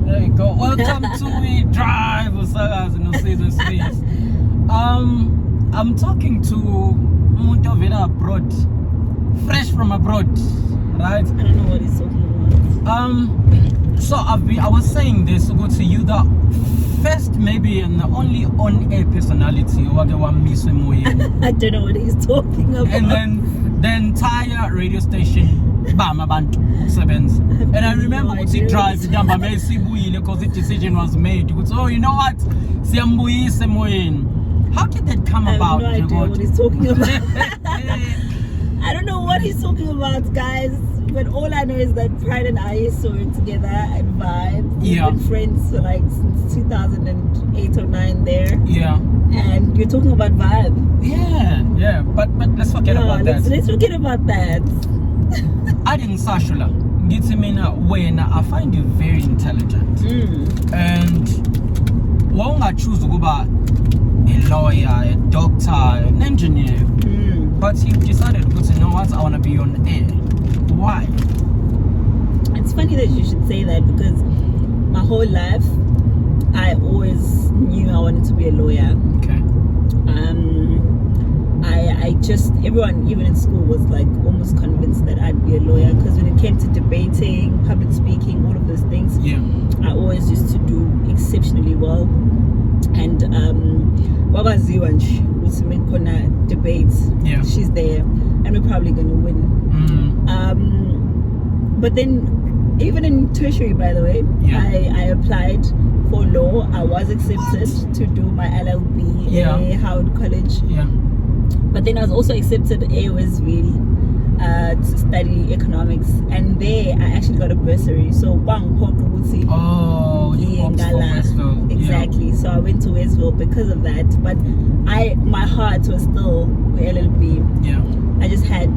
There you go. Welcome to We Drive Usagas and say the streets. I'm talking to Umuntu Vela abroad, fresh from abroad, right? I don't know what he's talking about. So I was saying this to go to you, the first maybe and the only on-air personality who I don't know what he's talking about. and then the entire radio station. And I remember what he drive because the decision was made. So you know what? How did that come about? I have no idea what he's talking about. I don't know what he's talking about, guys. But all I know is that Pride and I saw it together and vibe. We've been friends for like since 2008 or 9 there. Yeah. And you're talking about vibe. Yeah. But let's forget about that. Let's forget about that. I didn't Sashula. When I find you very intelligent. And when I choose to go back a lawyer, a doctor, an engineer. But you decided to you know what, I want to be on air. Why? It's funny that you should say that because my whole life I always knew I wanted to be a lawyer. Okay. I just, everyone even in school was like almost convinced that I'd be a lawyer because when it came to debating, public speaking, all of those things, I always used to do exceptionally well. And Wagaziwa was making debates. She's there and we're probably going to win. But then even in tertiary, by the way, I applied for law. I was accepted to do my LLB at Howard College. But then I was also accepted at airwaves to study economics, and there I actually got a bursary. So exactly. So I went to Westville because of that. But my heart was still LLB. I just had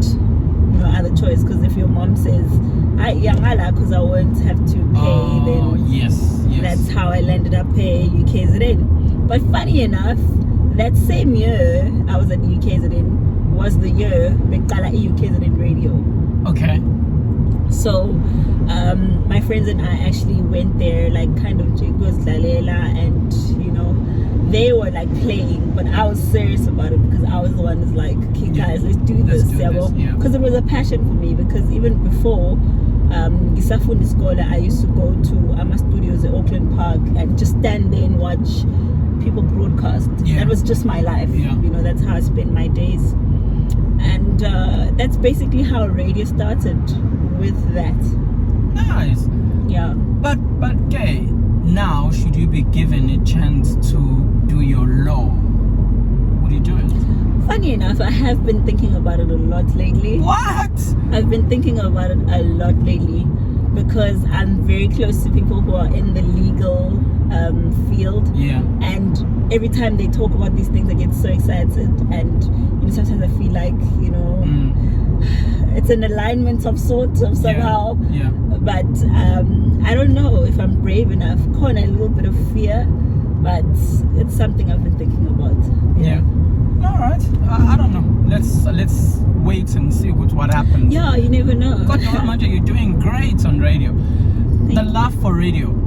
no other choice because if your mom says because I won't have to pay, then that's how I landed up paying UKZN. But funny enough, that same year I was at UKZN was the year Bekala UKZN radio. Okay. So my friends and I actually went there, like kind of Jigos Lalela, and you know, they were like playing, but I was serious about it because I was the one who's like, okay guys, let's do this. Because it was a passion for me, because even before Gisafundi Scholar, I used to go to Ama Studios at Auckland Park and just stand there and watch people broadcast. That was just my life. You know, that's how I spent my days. And that's basically how radio started, with that. Nice. Yeah. But okay, now should you be given a chance to do your law, would you do it? Funny enough, I have been thinking about it a lot lately. What? I've been thinking about it a lot lately because I'm very close to people who are in the legal field. And every time they talk about these things, I get so excited, and you know, sometimes I feel like, you know, it's an alignment of sorts of somehow. But I don't know if I'm brave enough. Caught a little bit of fear, but it's something I've been thinking about. All right. I don't know. Let's wait and see what happens. Yeah, you never know. You're doing great on radio. The love for radio.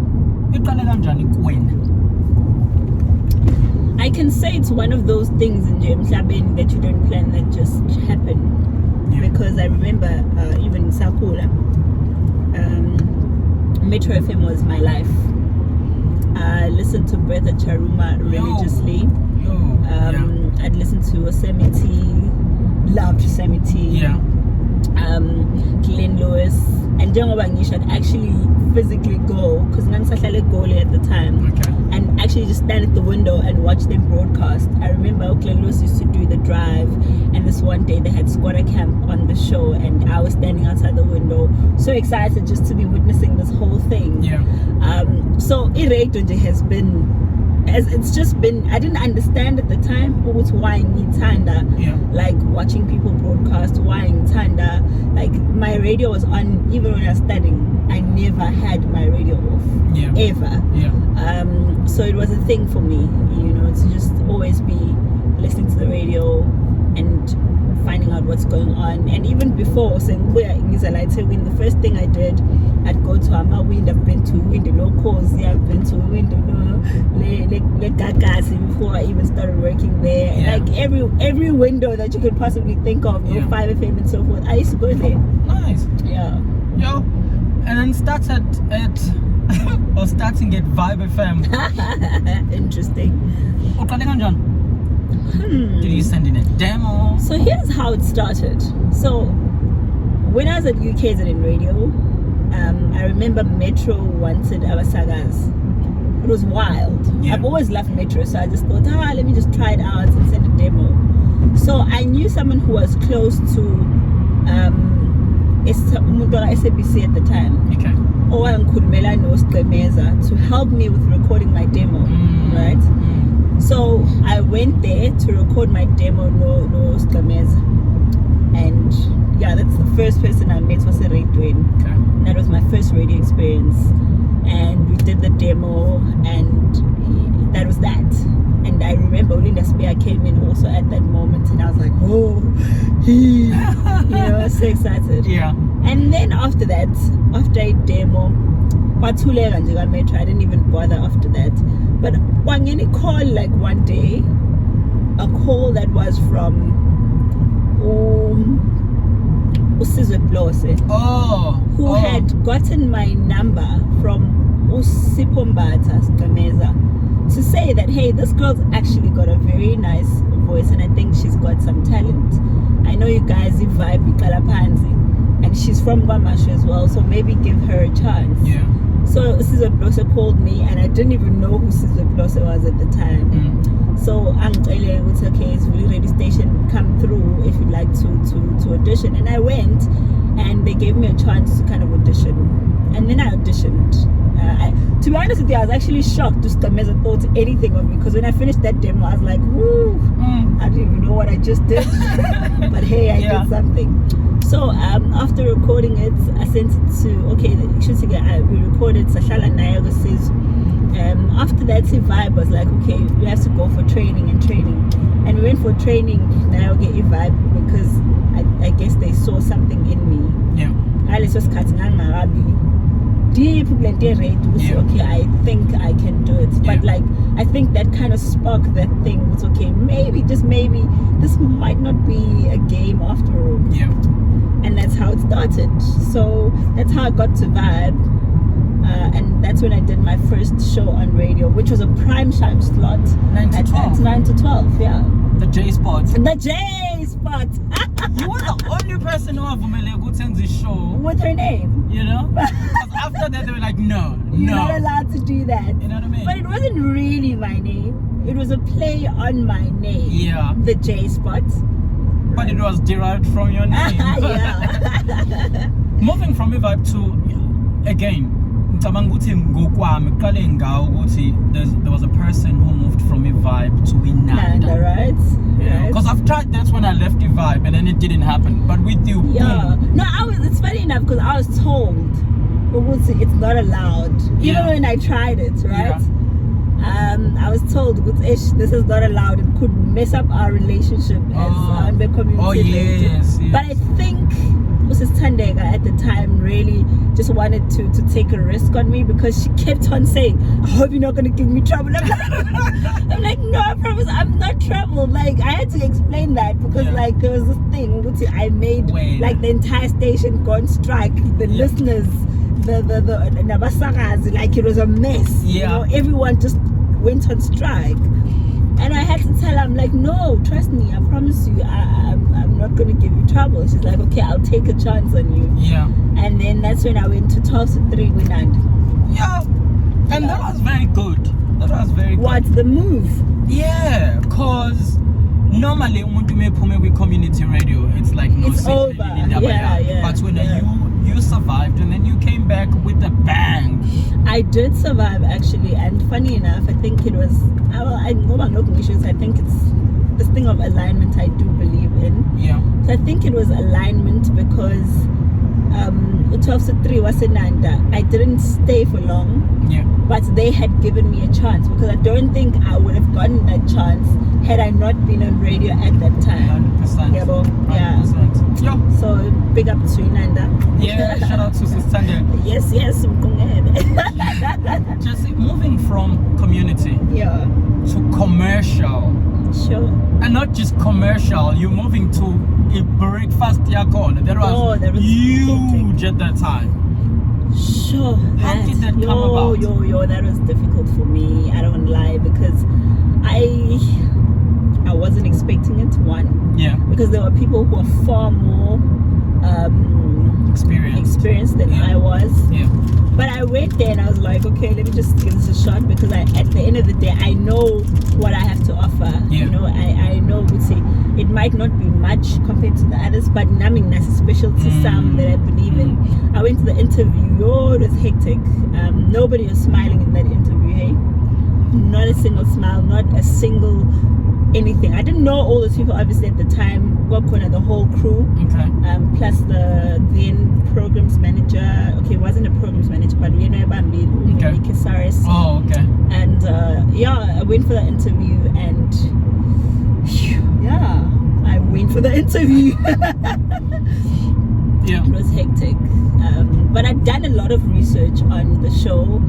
I can say it's one of those things in James Labin that you don't plan, that just happen. Because I remember even in Sakura, Metro FM was my life. I listened to Bertha Charuma religiously. I'd listen to Yosemite, loved Yosemite. Glenn Lewis, and Jangobangish, I'd actually physically go, because Nansahlale Gole at the time, and actually just stand at the window and watch them broadcast. I remember Glenn Lewis used to do the drive, and this one day they had squatter camp on the show, and I was standing outside the window, so excited just to be witnessing this whole thing. So Irate has been, as it's just been, I didn't understand at the time why Tanda, like watching people broadcast, why Tanda, like my radio was on even when I was studying. I never had my radio off, ever. So it was a thing for me, you know, to just always be listening to the radio and finding out what's going on. And even before saying, the first thing I did, I'd go to to Wind, I've been to Wind Locals, I've been to Wind Le Gagasi before I even started working there. Yeah. Like every window that you could possibly think of, 5FM and so forth, I used to go there. Nice. Yeah. Yo, and then starting at Vibe FM. Interesting. Did you send in a demo? So here's how it started. So when I was at UKZN Radio, I remember Metro wanted our sagas. It was wild. Yeah. I've always loved Metro, so I just thought, let me just try it out and send a demo. So I knew someone who was close to SABC at the time. Okay. To help me with recording my demo, right? So I went there to record my demo, no Skameza. And yeah, that's the first person I met was a radio. Okay. That was my first radio experience. And we did the demo, and that was that. And I remember Linda Spear came in also at that moment, and I was like, so excited. Yeah. And then after that, after a demo, I didn't even bother after that. But when any call, like one day, a call that was from who had gotten my number from Usipombata Skameza to say that, hey, this girl's actually got a very nice voice and I think she's got some talent. I know you guys vibe Kalapanzi, and she's from Guamashu as well, so maybe give her a chance. Yeah. So Caesar Blosse called me, and I didn't even know who Caesar Blosse was at the time. So Angele would say, okay, it's really radio station, come through if you'd like to audition. And I went, and they gave me a chance to kind of audition. And then I auditioned. To be honest with you, I was actually shocked to Skameza thought anything of me, because when I finished that demo, I was like, woo, I didn't even know what I just did. But hey, I did something. So after recording it, I sent it to, we recorded Sashala Nayago says, after that, Vibe was like, okay, you have to go for training. And we went for training, Nayago Vibe, because I guess they saw something in me. Yeah. I was just cutting deep okay, I think I can do it. But like, I think that kind of sparked that thing. It's okay, maybe, just maybe, this might not be a game after all. Yeah. And that's how it started. So that's how I got to Vibe. And that's when I did my first show on radio, which was a prime time slot. 9 to 12. 9 to 12, yeah. The J spot. The J spot. You were the only person who attended the show with her name. You know? Because after that they were like, no. You're not allowed to do that. You know what I mean? But it wasn't really my name. It was a play on my name. Yeah. The J spot. But it was derived from your name. Yeah. Moving from a vibe to, again, there was a person who moved from a vibe to Nanda, right? Yeah. Because I've tried that when I left the vibe and then it didn't happen. But with you, no, it's funny enough because I was told it's not allowed. Even when I tried it, right? Yeah. I was told this is not allowed. It could mess up our relationship as the community. Oh yes. But I think Mrs. Tandega at the time really just wanted to take a risk on me, because she kept on saying, I hope you're not going to give me trouble. I'm like, no, I promise I'm not trouble. Like, I had to explain that because like there was this thing which I made like the entire station go on strike, the listeners, the Nabasagas, like it was a mess. You know, everyone just went on strike. And I had to tell her, I'm like, no, trust me, I promise you, I'm not going to give you trouble. She's like, okay, I'll take a chance on you. Yeah. And then that's when I went to 12 to 3 with Nand. Yeah. And that was very good. That was very good. What's the move? Yeah, because normally when you make with community radio, it's like no, it's over. Yeah. But when you survived and then you came back with a bang. I did survive actually, and funny enough, I think it was I think it's this thing of alignment I do believe in. Yeah. So I think it was alignment because 12 to 3 was Nanda. I didn't stay for long, but they had given me a chance, because I don't think I would have gotten that chance had I not been on radio at that time. 100%. Yeah, Yeah. So big up to Nanda. Yeah, shout out to Sister. Yes. Just moving from community to commercial. Sure. And not just commercial, you're moving to a breakfast yakon. That was huge at that time. Sure. How did that come about? That was difficult for me. I don't lie, because I wasn't expecting it. Because there were people who were far more experienced than I was. But I went there and I was like, okay, let me just give this a shot, because at the end of the day, I know what I have to offer. You know, I know, it might not be much compared to the others, but nothing that's special to some that I believe in. I went to the interview. It was hectic. Nobody was smiling in that interview. Hey, not a single smile, not a single anything. I didn't know all those people obviously at the time. The whole crew, plus the then programs manager. Okay, wasn't a programs manager, but you know, Kesaris. Oh, okay. And I went for the interview, and I went for the interview. It was hectic. But I'd done a lot of research on the show.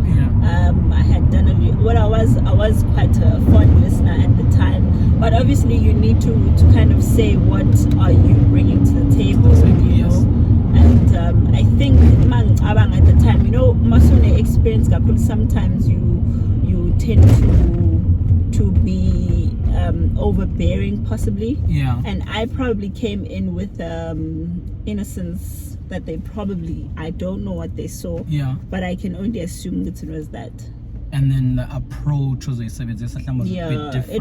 I had done I was quite a fond listener at the time. But obviously you need to kind of say, what are you bringing to the table, you know? And I think at the time, you know, Masone experience, sometimes you tend to be overbearing possibly. And I probably came in with innocence that they probably, I don't know what they saw, but I can only assume that it was that. And then the approach was a bit different. It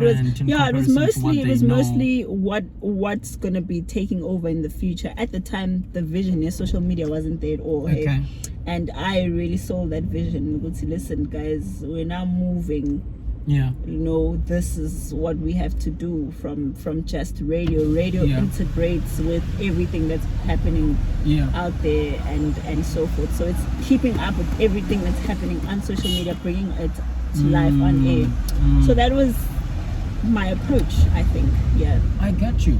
was mostly what's gonna be taking over in the future. At the time, the vision, social media wasn't there at all. Hey? And I really saw that vision. Listen, guys, we're now moving. You know, this is what we have to do from just radio. Integrates with everything that's happening out there and so forth. So it's keeping up with everything that's happening on social media, bringing it to life on air. So that was my approach, I think. I get you.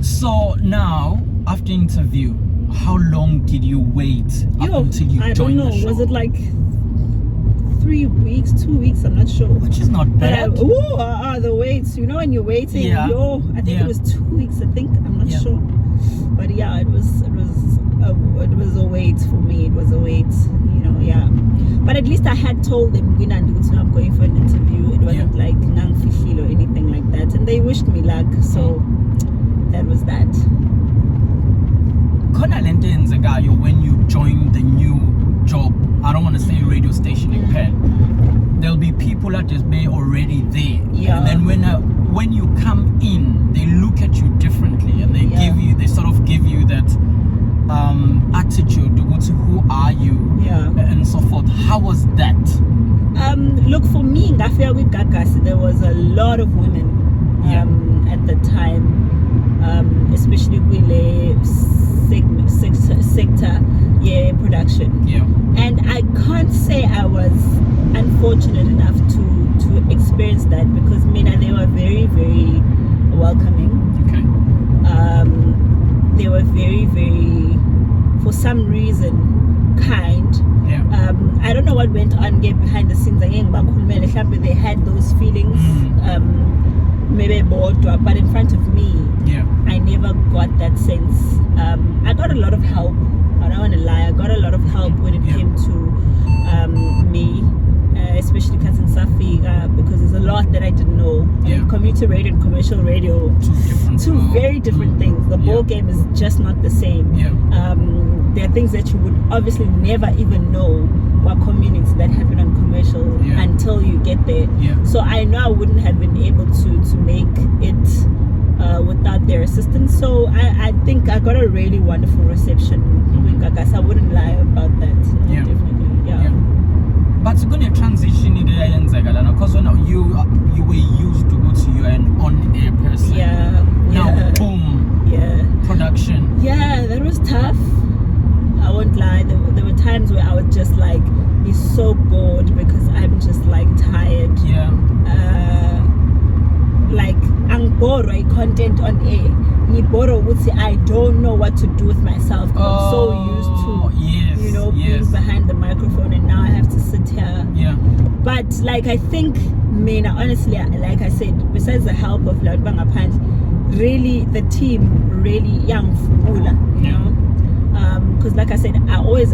So now, after interview, how long did you wait until you joined the show? Was it like 3 weeks, 2 weeks, I'm not sure. Which is not bad. The waits, you know, when you're waiting, I think it was 2 weeks, I'm not sure. But it was a wait for me. It was a wait, you know, But at least I had told them, I'm going for an interview. It wasn't like nang fihil or anything like that. And they wished me luck, so that was that. When you join the new job, I don't want to say radio station in Penn, there'll be people that is already there. And then when you come in, they look at you differently, and they sort of give you that attitude to go to who are you, and so forth. How was that? Look, for me, with Gagas, there was a lot of women at the time, especially with the sector production. And I can't say I was unfortunate enough to experience that, because they were very, very welcoming. They were very, very, for some reason, kind. I don't know what went on behind the scenes. They had those feelings, maybe bored, but in front of me, I never got that sense. I got a lot of help. I don't want to lie. I got a lot of help when it came to me, especially Cousin Safiga, because there's a lot that I didn't know. Community radio and commercial radio, two very different things. The ball game is just not the same. There are things that you would obviously never even know what communities that happen on commercial until you get there. So I know I wouldn't have been able to make it without their assistance. So I think I got a really wonderful reception with Gagas. I wouldn't lie about that. Definitely. But you're going to transition in the because you were used to go to, you're an on-air person. Now boom. Production. That was tough. won't lie, there were times where I would just like be so bored because I'm just like tired. Yeah. Like I'm bored by content on air. Niboro would say I don't know what to do with myself. I'm so used to being behind the microphone, and now I have to sit here. Yeah. But like I think, honestly, like I said, besides the help of Lord Bangapand, really the team really young you know. Because like I said, I always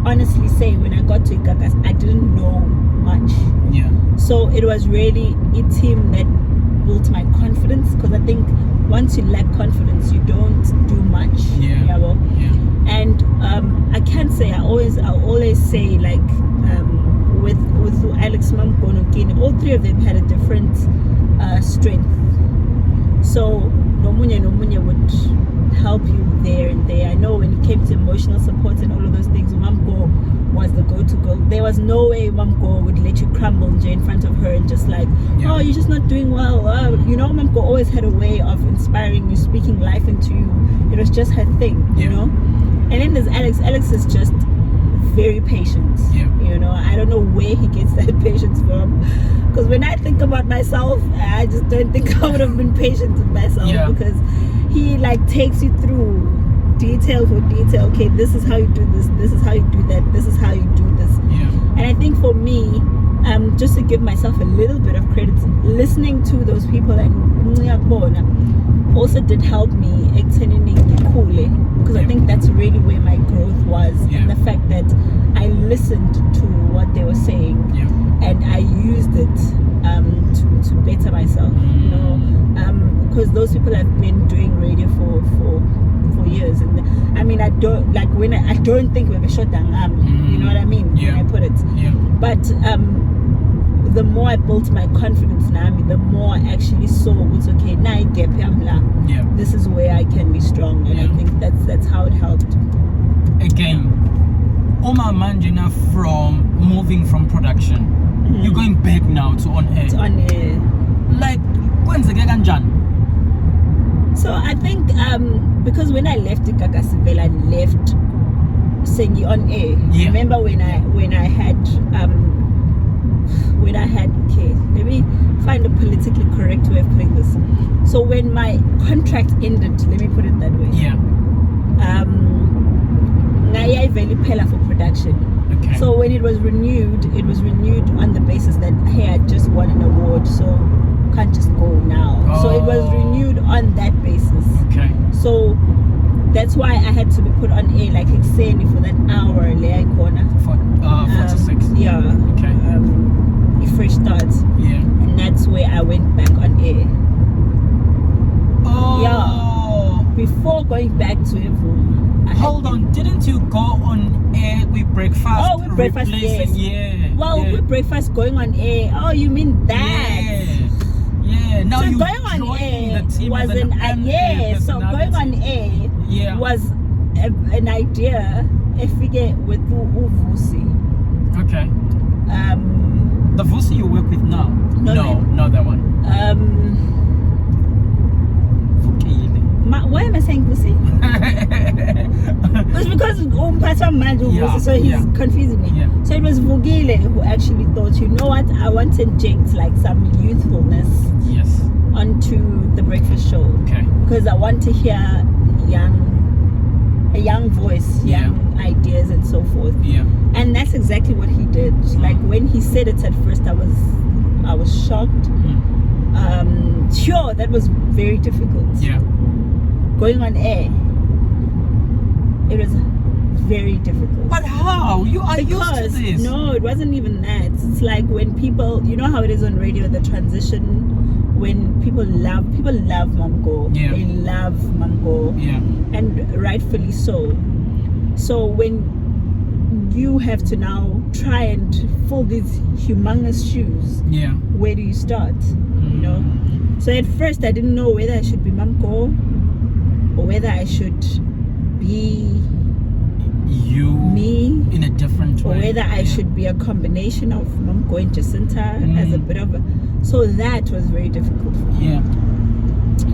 honestly say when I got to Igagas, I didn't know much. Yeah. So it was really a team that built my confidence, because I think once you lack confidence, you don't do much. Yeah. And I can't say, I'll always say like with Alex Mamgonokini, all three of them had a different strength. So Nomunye would help you there and there. I know when it came to emotional support and all of those things, Mamgo was the go-to girl. There was no way Mamgo would let you crumble in front of her and just like, oh, you're just not doing well. Mamgo always had a way of inspiring you, speaking life into you. It was just her thing, you know. And then there's Alex. Alex is just very patient. I don't know where he gets that patience from, because when I think about myself, I just don't think I would have been patient with myself, because he like takes you through detail for detail. Okay, this is how you do this, this is how you do that, this is how you do this. And I think for me, just to give myself a little bit of credit, listening to those people and also did help me because I think that's really where my growth was, and the fact that I listened to what they were saying, and I used it to better myself, because those people have been doing radio for years, and I mean I don't think we've shut down, you know what I mean, when I put it, but the more I built my confidence now, the more I actually saw what's okay. Now I get this is where I can be strong, and I think that's how it helped. Again, Oma Manjina, from moving from production, you're going back now to on air. It's on air. Like, when's the Gaganjan? So I think because when I left the Gagasibel, I left singing on air. Remember when I had okay, let me find a politically correct way of putting this. So when my contract ended, let me put it that way. I very pela for production. Okay. So when it was renewed on the basis that hey, I just won an award, so can't just go now. So it was renewed on that basis. Okay. So that's why I had to be put on air like extending for that hour lay corner. 4 to 6. Yeah. Okay. A fresh start. And that's where I went back on air. Before going back to Evo. Hold on, didn't you go on air with breakfast? Oh, with breakfast, yes. With breakfast going on air. Oh, you mean that? Yeah. Now so you going on air the team wasn't so going on air was an idea. If we get with Uvusi. Okay. The Vusi you work with now? No, not that one. Why am I saying Vusi? It's because so he's confusing me. So it was Vugile who actually thought, you know what, I want to inject like some youthfulness onto the breakfast show. Okay. Because I want to hear a young voice, young ideas and so forth. And that's exactly what he did. Like when he said it at first, I was shocked. Sure, that was very difficult. Going on air, it was very difficult. But how? You are used to this. No, it wasn't even that. It's like when people, you know how it is on radio, the transition, when people love Mamgo. They love Mamgo. And rightfully so. So when you have to now try and fill these humongous shoes, where do you start? You know? So at first I didn't know whether I should be Mamgo or whether I should be me in a different way, or whether I should be a combination of Mamgo and Jacinta as a bit of a. So that was very difficult for me.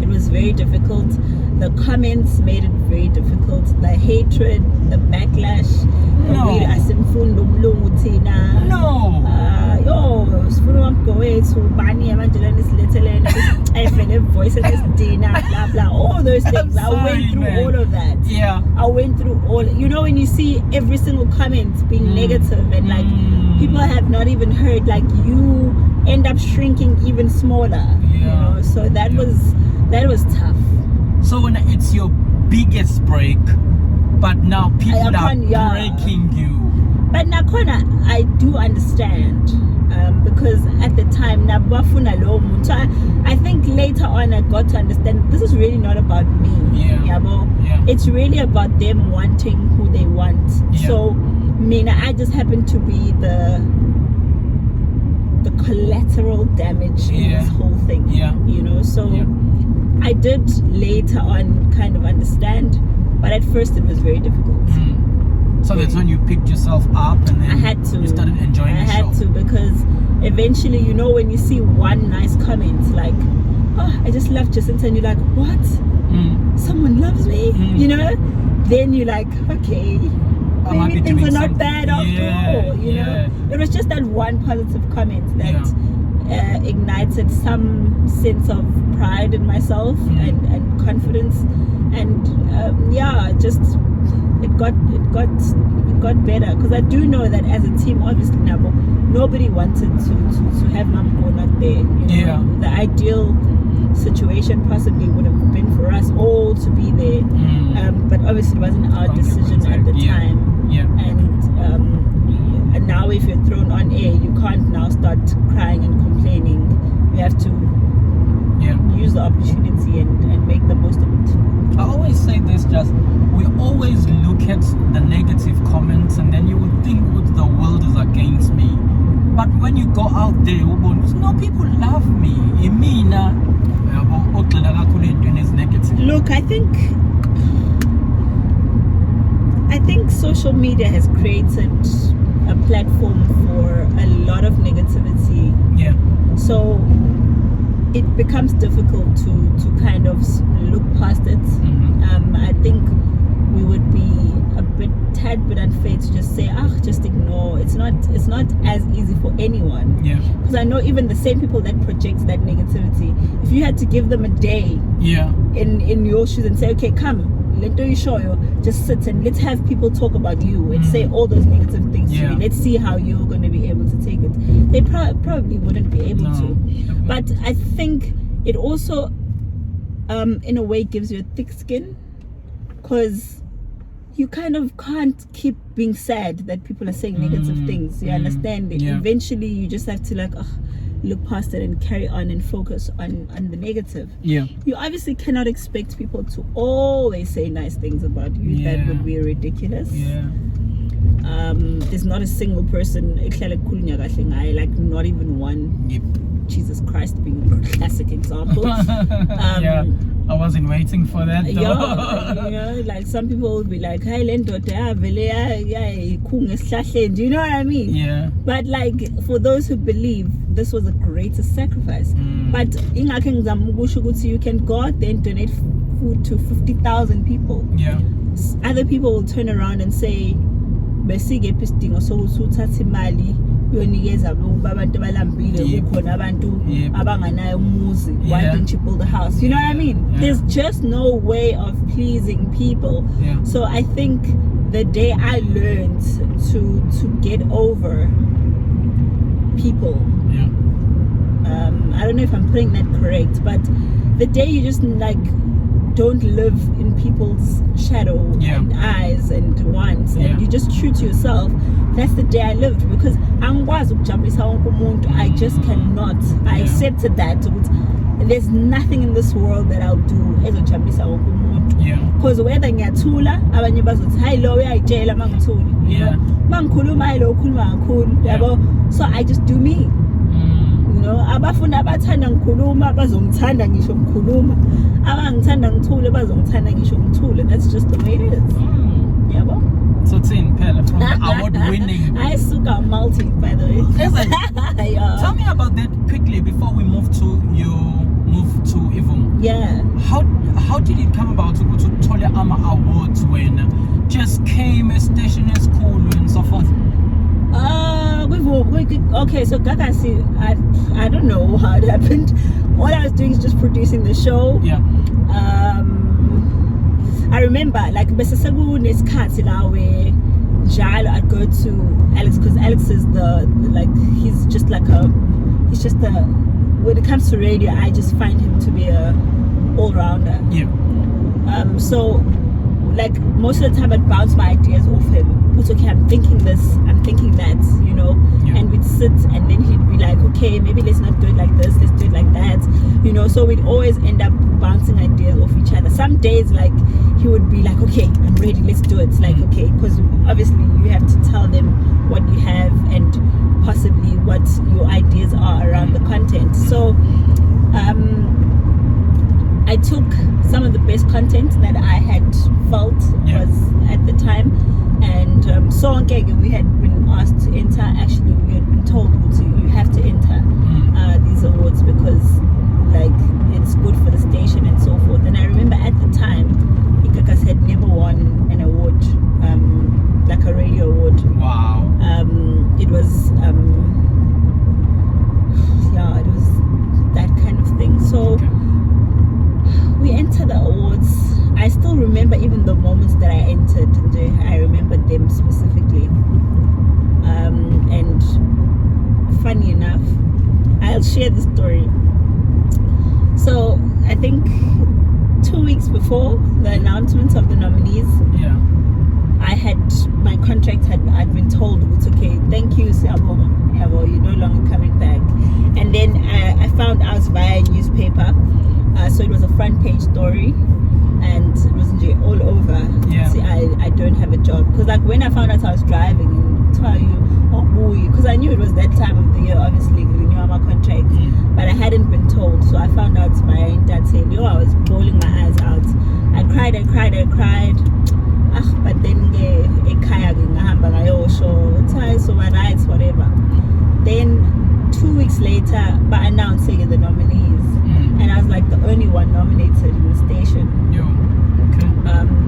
It was very difficult. the comments made it very difficult. The hatred, the backlash. No. All those things. I went through all of that. Yeah. I went through all. You know, when you see every single comment being negative and like people have not even heard, like you end up shrinking even smaller. Yeah. You know, so that was tough. So when it's your biggest break, but now people are breaking you. But Nakona, I do understand because at the time, I think later on I got to understand this is really not about me. Yeah. It's really about them wanting who they want. Yeah. So, I just happen to be the collateral damage in this whole thing. Yeah. You know, so I did later on kind of understand, but at first it was very difficult. So that's when you picked yourself up and then I had to. You started enjoying the show. I had to, because eventually, you know, when you see one nice comment like, oh, I just love Jacinta, and you're like, what? Someone loves me? You know? Then you're like, okay, maybe things are not bad after all. You know? It was just that one positive comment that ignited some sense of pride in myself and confidence, and just it got better, because I do know that as a team, obviously nobody wanted to have Mamko not there. You know? The ideal situation possibly would have been for us all to be there, but obviously it wasn't our decision at the time. And now if you're thrown on air, you can't now start crying and complaining. You have to use the opportunity and make the most of it. I always say this, just we always look at the negative comments and then you would think the world is against me. But when you go out there, no, people love me. Look, I think social media has created a platform for a lot of negativity. Yeah. So it becomes difficult to kind of look past it. I think we would be a tad bit unfair to just say, just ignore. It's not as easy for anyone. Yeah. Because I know even the same people that project that negativity, if you had to give them a day in your shoes and say, okay, come, let me show you, just sit and let's have people talk about you and say all those negative things to me. Let's see how you're going to be able to take it. They probably wouldn't be able to. But I think it also in a way gives you a thick skin, because you kind of can't keep being sad that people are saying negative things. You understand? Eventually you just have to look past it and carry on and focus on the negative. You obviously cannot expect people to always say nice things about you. That would be ridiculous. There's not a single person, like not even one. Jesus Christ being a classic example. I wasn't waiting for that though. You know, like some people would be like, hey, do you know what I mean? But like, for those who believe, this was a greater sacrifice. But you can go out there and donate food to 50,000 people. Other people will turn around and say, why didn't you build a house? You know what I mean? There's just no way of pleasing people. So I think the day I learned to get over people, I don't know if I'm putting that correct, but the day you just don't live in people's shadow and eyes and wants, and you're just true to yourself, that's the day I lived. Because I just cannot. I accepted that. There's nothing in this world that I'll do as a because whether ngiyatula abanye bazothi hayi lo uyayitshela mangithuli, you know, mangikhuluma hayi lo ukhuluma kakhulu, so I just do me. You know, abafundi abathanda ngikhuluma bazongithanda ngisho ngikhuluma, abangithanda ngithule bazongithanda ngisho ngithule. That's just the way it is. Yabo. So Tin Pella from the award-winning. I suka multi, by the way. Tell me about that quickly before we move to your move to Ivum. Yeah. How did it come about to go to Tole Ama Awards when just came a station as cool and so forth? Okay, so Gagasi, I don't know how it happened. All I was doing is just producing the show. Yeah. I remember like Besasagu Neskati Lawe Jal, I'd go to Alex because Alex is he's just when it comes to radio, I just find him to be a all-rounder. Yeah. So like most of the time I'd bounce my ideas off him. It's okay, I'm thinking this, I'm thinking that, you know. Yeah. And we'd sit and then he'd be like, okay, maybe let's not do it like this, let's do it like that, you know. So we'd always end up bouncing ideas off each other. Some days like he would be like, okay, I'm ready, let's do it. It's like, okay, because obviously you have to tell them what you have and possibly what your ideas are around the content. So I took some of the best content that I had felt was at the time, and we had been asked to enter. Actually, we had been told you have to enter these awards because like it's good for the station and so forth. And I remember at the time Ikakas had never won an award, like a radio award. Wow. It was it was that kind of thing. So we entered the awards. I still remember even the moments that I entered. I remember them specifically. And funny enough, I'll share the story. So I think 2 weeks before the announcement of the nominees, my contract I'd been told it's okay, thank you, Siabo, you're no longer coming back. And then I found out via a newspaper. So it was a front page story and it was all over. See, I don't have a job because like when I found out I was driving and tell you because I knew it was that time of the year, obviously renew my contract, but I hadn't been told. So I found out my dad saying, I was bawling my eyes out. I cried. But then so my rights, whatever. Then 2 weeks later, by announcing the nominees, and I was like the only one nominated in the station.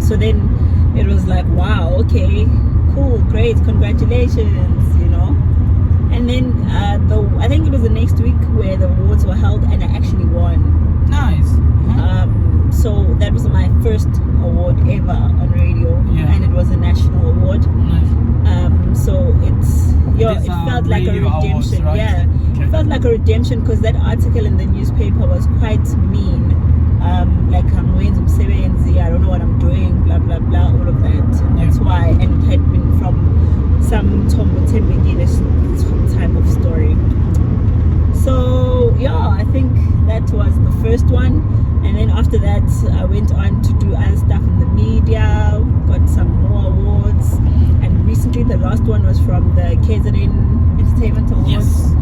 So then it was like, wow, okay, cool, great, congratulations, you know. And then I think it was the next week where the awards were held, and I actually won. Nice. So that was my first award ever on radio, and it was a national award. So it felt like a redemption. Awards, right? It felt like a redemption because that article in the newspaper was quite mean. Like I'm going to Msebenzi, I don't know what I'm doing, blah blah blah, all of that. And that's why, and it had been from some Tombo Tembeginish type of story. So I think that was the first one, and then after that I went on to do other stuff in the media, got some more awards, and recently the last one was from the KZN Entertainment Awards,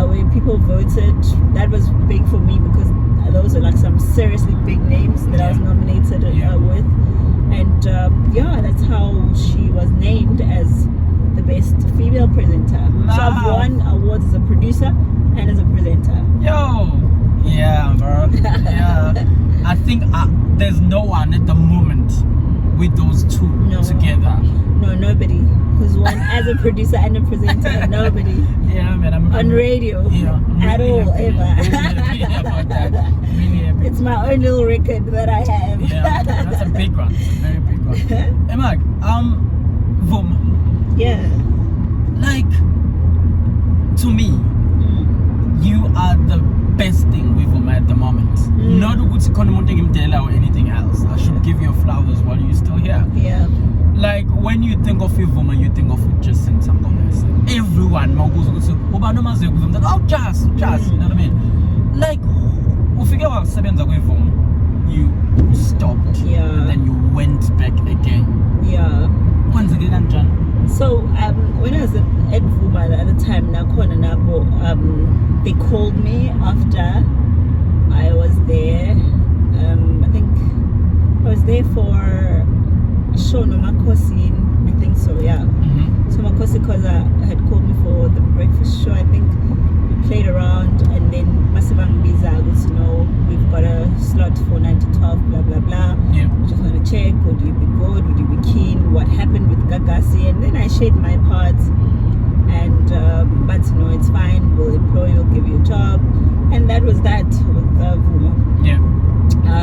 where people voted. That was big for me because those are like some seriously big names that I was nominated with, and that's how she was named as the best female presenter. So I've won awards as a producer and as a presenter. Bro. I think there's no one at the moment with those two together. No, nobody who's won as a producer and a presenter. Nobody. Man, I'm on radio at all, ever. Really about that. Really happy. It's my own little record that I have. That's a big one. It's a very big one. Emma, Vom. Like, to me, you are the best thing with Vom at the moment. Not a good or anything else. I should give you flowers while you're still here. Like when you think of Ivuma, you think of Jacinta Ngobese. Everyone goes just, you know what I mean? Like you stopped and then you went back again. So when I was at Vuma at the time, they called me after I was there. I think I was there for show no Makosi, I think so, So Makosi Koza had called me for the breakfast show. I think we played around, and then Masibang Biza was, we've got a slot for 9 to 12, blah blah blah. Yeah. We just want to check, would you be good, would you be keen, what happened with Gagasi, and then I shared my parts, and but it's fine, we'll employ you, we'll give you a job, and that was that with Vuma. Yeah.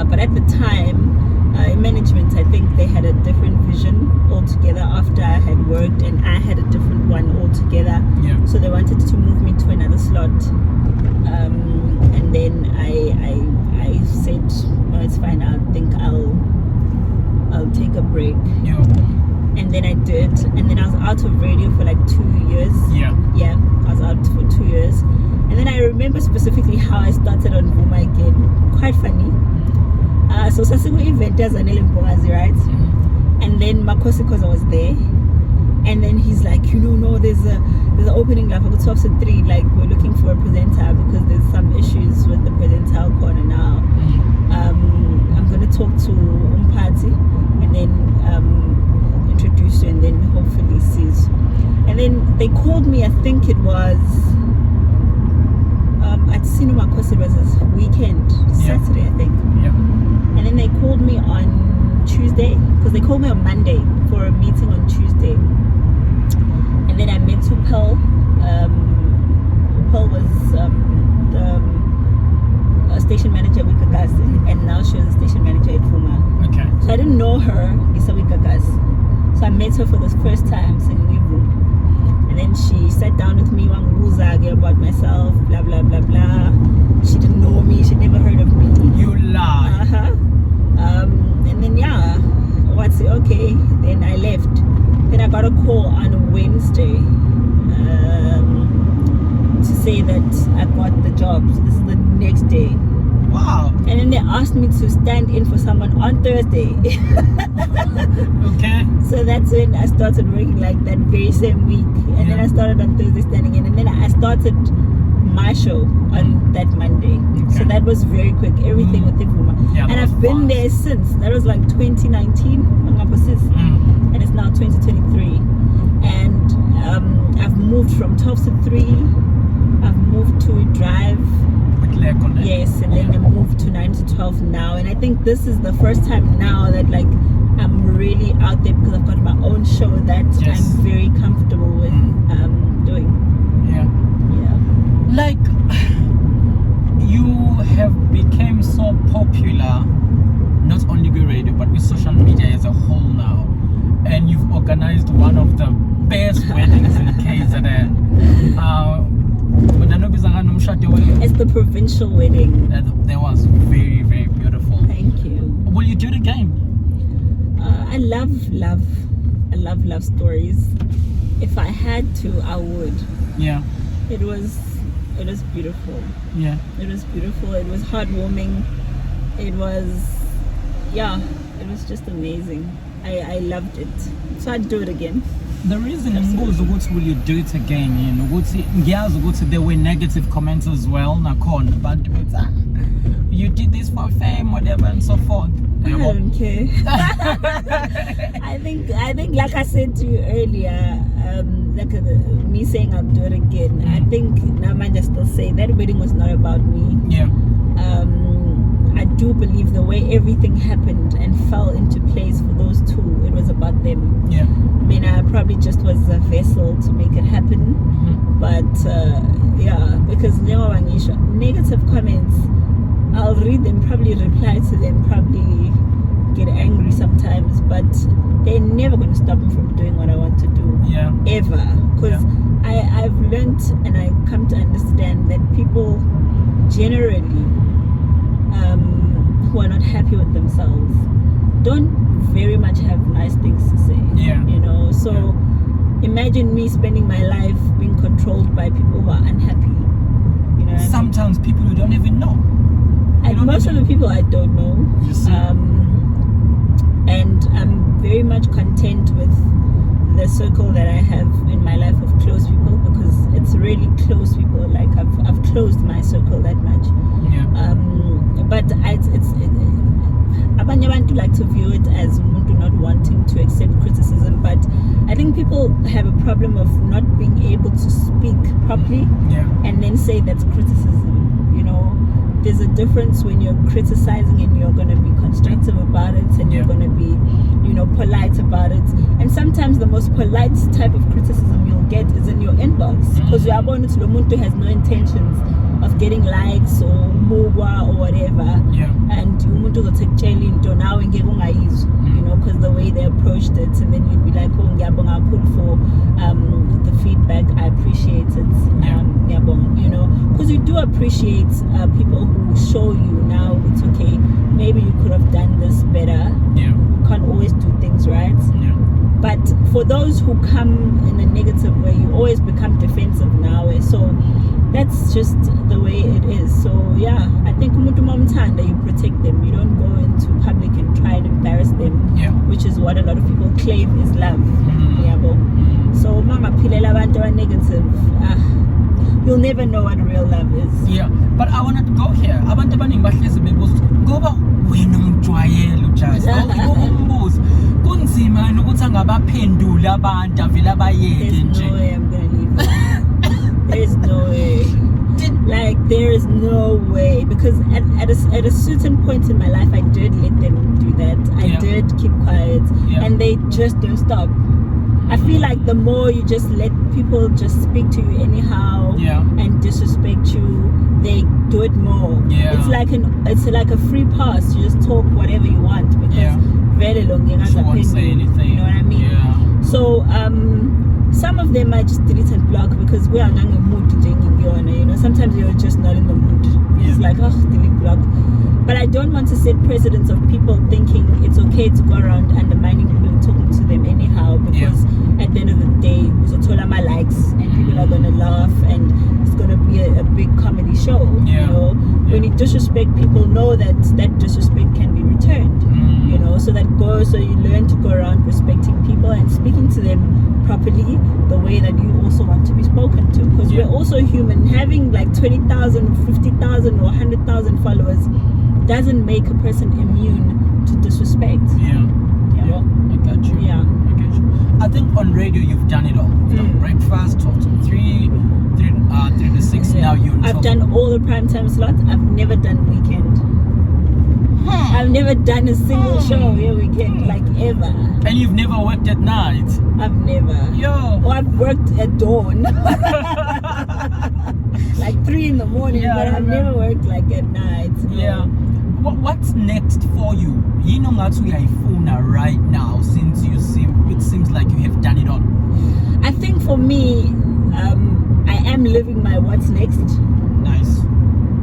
But at the time, in management, I think they had a different vision altogether after I had worked, and I had a different one altogether. Yeah. So they wanted to move me to another slot, and then I said, no, it's fine. I think I'll take a break. Yeah. And then I did, and then I was out of radio for like 2 years. Yeah. Yeah, I was out for 2 years, and then I remember specifically how I started on Vuma again. Quite funny. So Sasiku event as an Mbogazi, right? Mm-hmm. And then Makosi, because I was there, and then he's like, no, there's an opening like for 12 to 3, like we're looking for a presenter because there's some issues with the presenter corner now. Mm-hmm. I'm gonna talk to Umpati and then introduce you, and then hopefully sees. And then they called me, I think it was at Sinu Makosi, it was this weekend, Saturday, I think. Yeah. And then they called me on Tuesday, because they called me on Monday for a meeting on Tuesday. And then I met Upel. Upel was the station manager with Gagas, and now she was the station manager at Fuma. Okay. So I didn't know her, Isawi Gagas. So I met her for the first time singing Ibu. And then she sat down with me, about myself, blah blah blah blah. She didn't know me, she'd never heard of me. You lie. And then okay. Then I left. Then I got a call on a Wednesday to say that I got the job. So this is the next day. Wow. And then they asked me to stand in for someone on Thursday. Okay. So that's when I started working, like that very same week. And then I started on Thursday standing in. And then I started my show on that Monday. Okay. So that was very quick. Everything with Ivuma. Yeah, and I've been there since. That was like 2019. And it's now 2023. And I've moved from 12 to 3. I've moved to a drive. Yes, and then I moved to 9 to 12 now, and I think this is the first time now that like I'm really out there because I've got my own show that I'm very comfortable with doing. Yeah. Like you have become so popular, not only with radio but with social media as a whole now, and you've organized one of the best weddings in KZN. It's the provincial wedding. That was very, very beautiful. Thank you. Will you do it again? I love stories. If I had to, I would. Yeah. It was beautiful. Yeah. It was beautiful. It was heartwarming. It was just amazing. I loved it. So I'd do it again. The reason will you do it again, there were negative comments as well, but you did this for fame, whatever and so forth. I don't care. I think like I said to you earlier, me saying I'll do it again, I think Namanja still say that wedding was not about me. Yeah. I do believe the way everything happened and fell into place for those two, it was about them. Yeah. I mean, I probably just was a vessel to make it happen. But because negative comments, I'll read them, probably reply to them, probably get angry sometimes, but they're never going to stop me from doing what I want to do. Yeah. Ever. Because I've learned and I come to understand that people generally who are not happy with themselves don't very much have nice things to say. Yeah. So imagine me spending my life being controlled by people who are unhappy. Sometimes people you don't even know. And most of the people I don't know. You see? And I'm very much content with the circle that I have in my life of close people, because it's really close people. Like I've closed my circle that much. Yeah. But abanye abantu like to view it as umuntu not wanting to accept criticism, but I think people have a problem of not being able to speak properly and then say that's criticism. You know, there's a difference when you're criticizing and you're going to be constructive about it and you're going to be, you know, polite about it. And sometimes the most polite type of criticism you'll get is in your inbox, because you are going to umuntu has no intentions of getting likes or mugwa or whatever, and umuntu will take jelly into now and get you know, because the way they approached it, and then you'd be like, oh ngiyabonga kakhulu for the feedback, I appreciate it, you know, because you do appreciate people who show you now it's okay, maybe you could have done this better. You can't always do things right. But for those who come in a negative way, you always become defensive now. So that's just the way it is. So yeah, I think umuntu momthanda, you protect them. You don't go into public and try and embarrass them, which is what a lot of people claim is love. So mama philela abantu aba negative, you'll never know what real love is. But I wanted to go here. Abantu abaningi bahlezi bebuza ngoba wena umjwayelo just umbuzo kunzima ukuthi angabaphendula abantu avela bayeke nje. No way I'm gonna leave. There's no way. Like there is no way, because at a certain point in my life I did let them do that. I did keep quiet, and they just don't stop. I feel like the more you just let people just speak to you anyhow and disrespect you, they do it more. It's like a free pass. You just talk whatever you want, because very long you won't say anything. You know what I mean? So some of them I just delete and block, because we are not in the mood to you know, sometimes you're just not in the mood. It's like, oh, delete, block. But I don't want to set precedents of people thinking it's okay to go around undermining people and talking to them anyhow, because at the end of the day, Uzotola my likes and people are gonna laugh and it's gonna be a big comedy show. You know, when you disrespect people, know that disrespect can be returned. You know, so you learn to go around respecting people and speaking to them properly, the way that you also want to be spoken to, because we're also human. Having like 20,000, 50,000 or 100,000 followers doesn't make a person immune to disrespect. I got you. I got you. I think on radio you've done it all. Breakfast, 12 to 3 to 6. Now I've done all the primetime slots. I've never done weekend. I've never done a single show here weekend, like ever. And you've never worked at night? I've never. Or I've worked at dawn. Like 3 in the morning, but I've never worked like at night. What's next for you? You know what we are right now, since it seems like you have done it all. I think for me, I am living my what's next. Nice.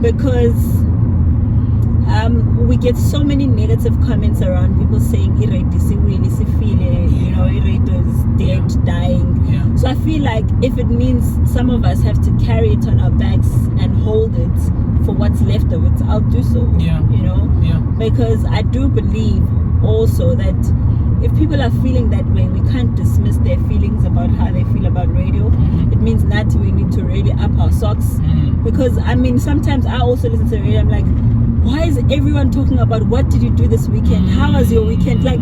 Because we get so many negative comments around, people saying you know, is dead, dying. So I feel like if it means some of us have to carry it on our backs and hold it for what's left of it, I'll do so. You know, because I do believe also that if people are feeling that way, we can't dismiss their feelings about how they feel about radio. It means that we need to really up our socks. Because I mean, sometimes I also listen to radio, I'm like, why is everyone talking about what did you do this weekend? How was your weekend? Like,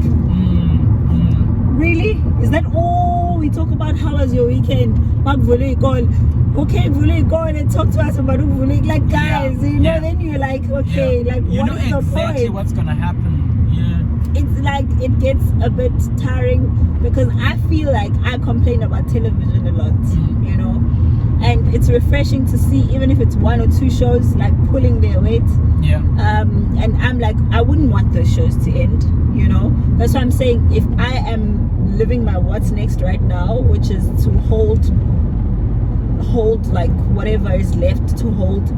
really? Is that all we talk about? How was your weekend? Okay, go and talk to us about like, guys, you know, then you're like, okay, like, you what know is the exactly point? what's gonna happen. It's like it gets a bit tiring, because I feel like I complain about television a lot, you know, and it's refreshing to see, even if it's 1 or 2 shows like pulling their weight. And I'm like, I wouldn't want those shows to end, you know. That's why I'm saying, if I am living my what's next right now, which is to hold like whatever is left to hold,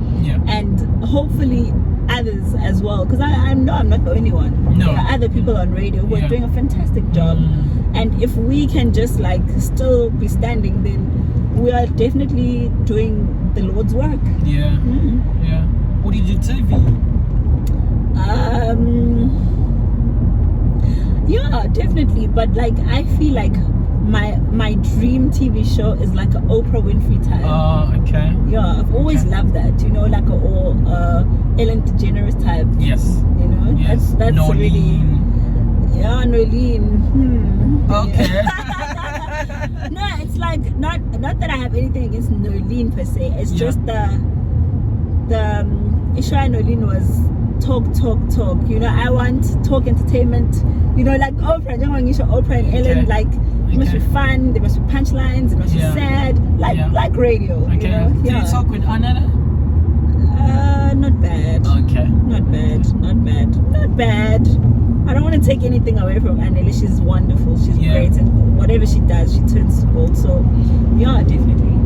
and hopefully others as well, because I know I'm not the only one. There are other people on radio who are doing a fantastic job, and if we can just like still be standing, then we are definitely doing the Lord's work. What did you TV? Definitely, but like I feel like my dream TV show is like an Oprah Winfrey type. Oh, okay. Yeah, I've always loved that. You know, like Ellen DeGeneres type. Yes. You know, yes. that's Nolene. really. Yeah, Nolene. Okay. No, it's like not that I have anything against Nolene per se. It's just the Isha Nolene was talk. You know, I want talk entertainment. You know, like Oprah. I don't want Oprah and Ellen. Like it must be fun. There must be punchlines. It must be sad. Like radio. Okay. You know? Do you talk with Anna? Not bad. Okay. Not bad. I don't want to take anything away from Anneli. She's wonderful. She's great, and whatever she does, she turns to gold. So, yeah, definitely.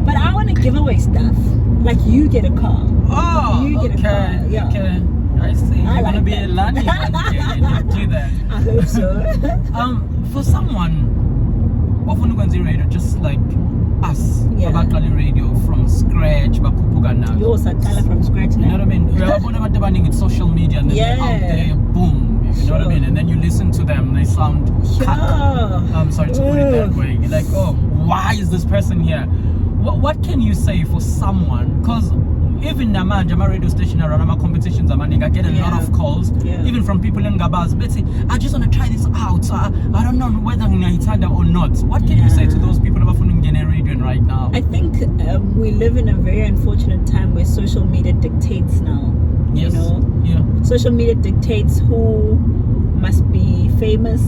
But I want to give away stuff. Like you get a car. Oh, you get a car. Yeah. Okay. I see. You want to be a Lani one day and you do that. I hope so. For someone, often when radio, just like us, about radio from scratch, you also color from scratch. You know what I mean? We're it's social media and then they're out there, boom. You know what I mean? And then you listen to them, they sound I'm sorry to put it that way. You're like, oh, why is this person here? What can you say for someone? Because even Namanja, my radio station around my competitions, I get a lot of calls, even from people in Gabas. Betty, I just want to try this out. So I don't know whether it's under or not. What can you say to those people who are following radio right now? I think we live in a very unfortunate time where social media dictates now. Yes. You know? Social media dictates who must be famous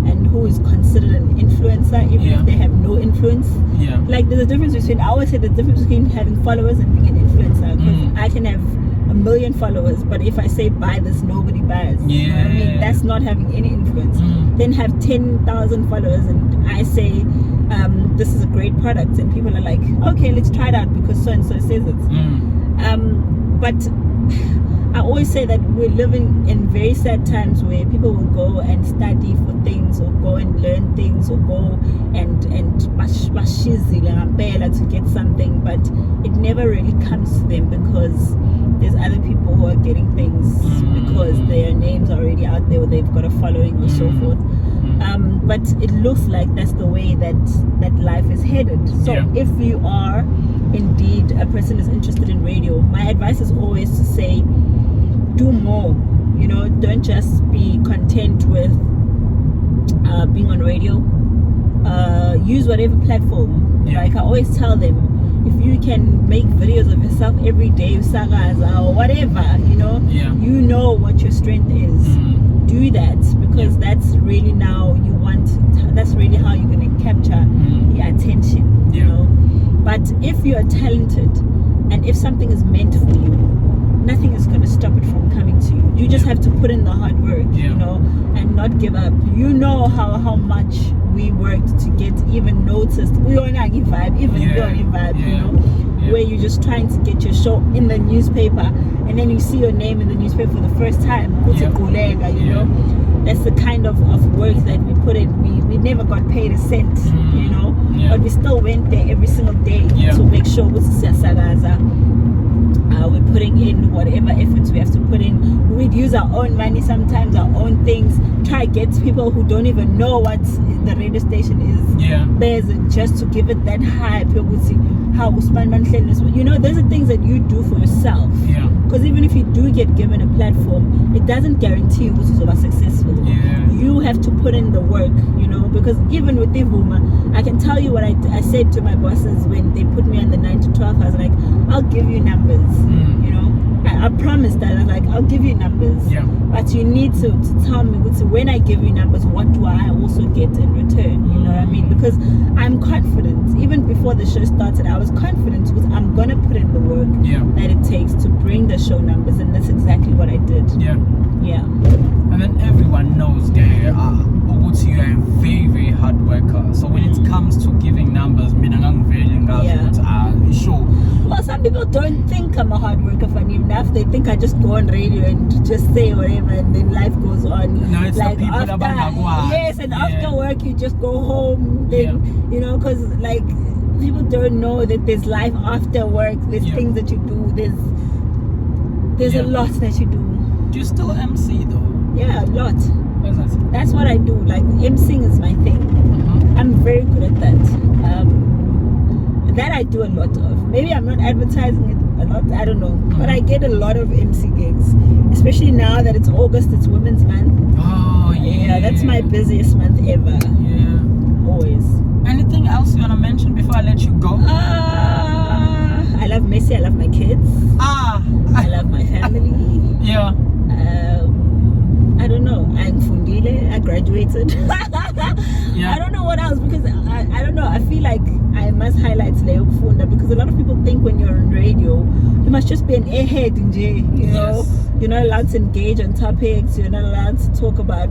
and who is considered an influencer, even if they have no influence. Like there's a difference between, I always say the difference between having followers and being an influencer. Because I can have 1 million followers, but if I say buy this, nobody buys. You know what I mean? That's not having any influence. Then have 10,000 followers and I say this is a great product and people are like, okay, let's try it out because so and so says it. But I always say that we're living in very sad times where people will go and study for things or go and learn things or go and to get something, but it never really comes to them because there's other people who are getting things because their names are already out there or they've got a following or so forth. But it looks like that's the way that life is headed. So if you are indeed a person who's interested in radio, my advice is always to say do more. You know, don't just be content with being on radio. Use whatever platform. Like I always tell them, if you can make videos of yourself every day, or whatever, you know what your strength is. Do that because that's really that's really how you're going to capture the attention, you know. But if you are talented and if something is meant for you, nothing is going to stop it from coming to you. You just have to put in the hard work, you know, and not give up. You know how much we worked to get even noticed. We only give vibe, you know, where you're just trying to get your show in the newspaper and then you see your name in the newspaper for the first time. You know. That's the kind of work that we put in. We never got paid a cent, you know, but we still went there every single day to make sure we're putting in whatever efforts we have to put in. We'd use our own money sometimes, our own things, try to get people who don't even know what the radio station is bears just to give it that hype. People would see how you know, those are things that you do for yourself. Because even if you do get given a platform, it doesn't guarantee you who's over successful. You have to put in the work, you know, because even with Ivuma, I can tell you what I said to my bosses when they put me on the 9 to 12. I was like, I'll give you numbers, you know. I promised that. I was like, I'll give you numbers, but you need to tell me when I give you numbers, what do I also get in return? You know what I mean? Because I'm confident. Even before the show started, I was confident because I'm gonna put in the work that it takes to bring the show numbers, and that's exactly what I did. And then everyone knows that you are a very, very hard worker. So when it comes to giving numbers, sure. Well, some people don't think I'm a hard worker, funny enough. They think I just go on radio and just say whatever and then life goes on. No, it's like the people after work you just go home. Then, you know, because like people don't know that there's life after work. There's things that you do. There's a lot that you do. Do you still MC though? Yeah, a lot. What's that? That's what I do. Like MCing is my thing. I'm very good at that. That I do a lot of. Maybe I'm not advertising it a lot, I don't know. But I get a lot of MC gigs. Especially now that it's August, it's Women's Month. Oh, yeah. Yeah, that's my busiest month ever. Yeah. Always. Anything else you want to mention before I let you go? I love Messi, I love my kids. I love my family. Yeah. I don't know. I'm Fundile. I graduated. Yeah. I don't know what else because I don't know. I feel like I must highlight Leo Funda because a lot of people think when you're on radio, you must just be an airhead in J. You know, Yes. you're not allowed to engage on topics. You're not allowed to talk about.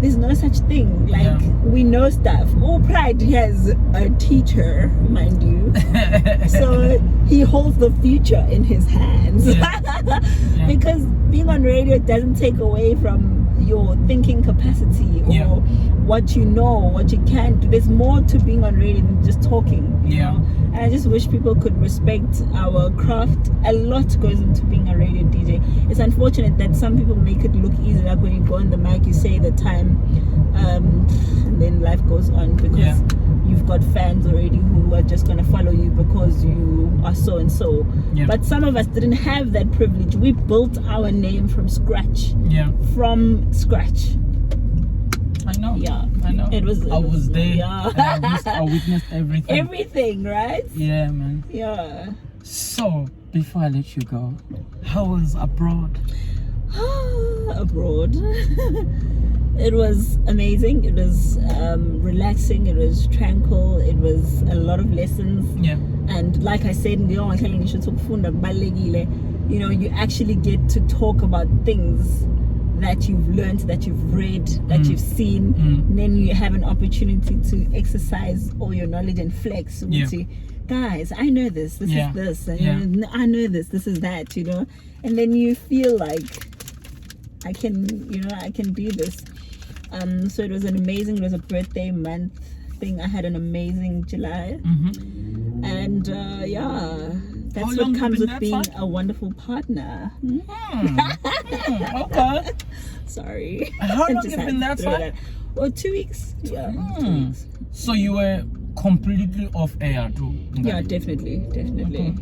There's no such thing. Like we know stuff. Oh, Pride has a teacher, mind you. So he holds the future in his hands. Because being on radio doesn't take away from your thinking capacity or what you know, what you can do. There's more to being on radio than just talking. You know? And I just wish people could respect our craft. A lot goes into being a radio DJ. It's unfortunate that some people make it look easy, like when you go on the mic, you say the time, and then life goes on because you've got fans already who are just going to follow you because you are so and so. But some of us didn't have that privilege. We built our name from scratch. From scratch. I know. I know. I was there. And I witnessed everything. Everything, right? Yeah, man. Yeah. So, before I let you go, how was abroad? Abroad. It was amazing. It was relaxing. It was tranquil. It was a lot of lessons. And like I said in the you know, you actually get to talk about things that you've learned, that you've read, that you've seen, and then you have an opportunity to exercise all your knowledge and flex. Guys, I know this is this, and I know this is that, you know, and then you feel like I can do this. So it was it was a birthday month thing. I had an amazing July, and that's what comes with being a wonderful partner. Okay. Sorry. How long have you been that side? Well, 2 weeks. 2 weeks. So you were completely off air too? Yeah, definitely. Okay.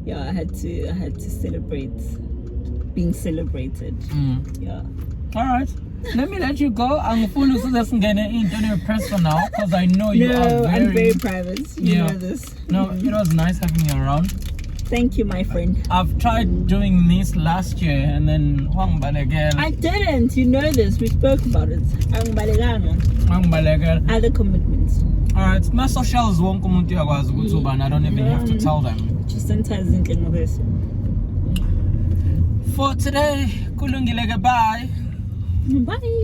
Yeah, I had to celebrate being celebrated. Yeah. All right. Let me let you go. I'm full of into personal because I know you are I'm very private. You know this. No, it was nice having you around. Thank you, my friend. I've tried doing this last year and then I didn't. You know this. We spoke about it. Other commitments. Alright, my socials won't come to you. I don't even have to tell them. Jacinta is in Ngobese. For today, bye. Bye.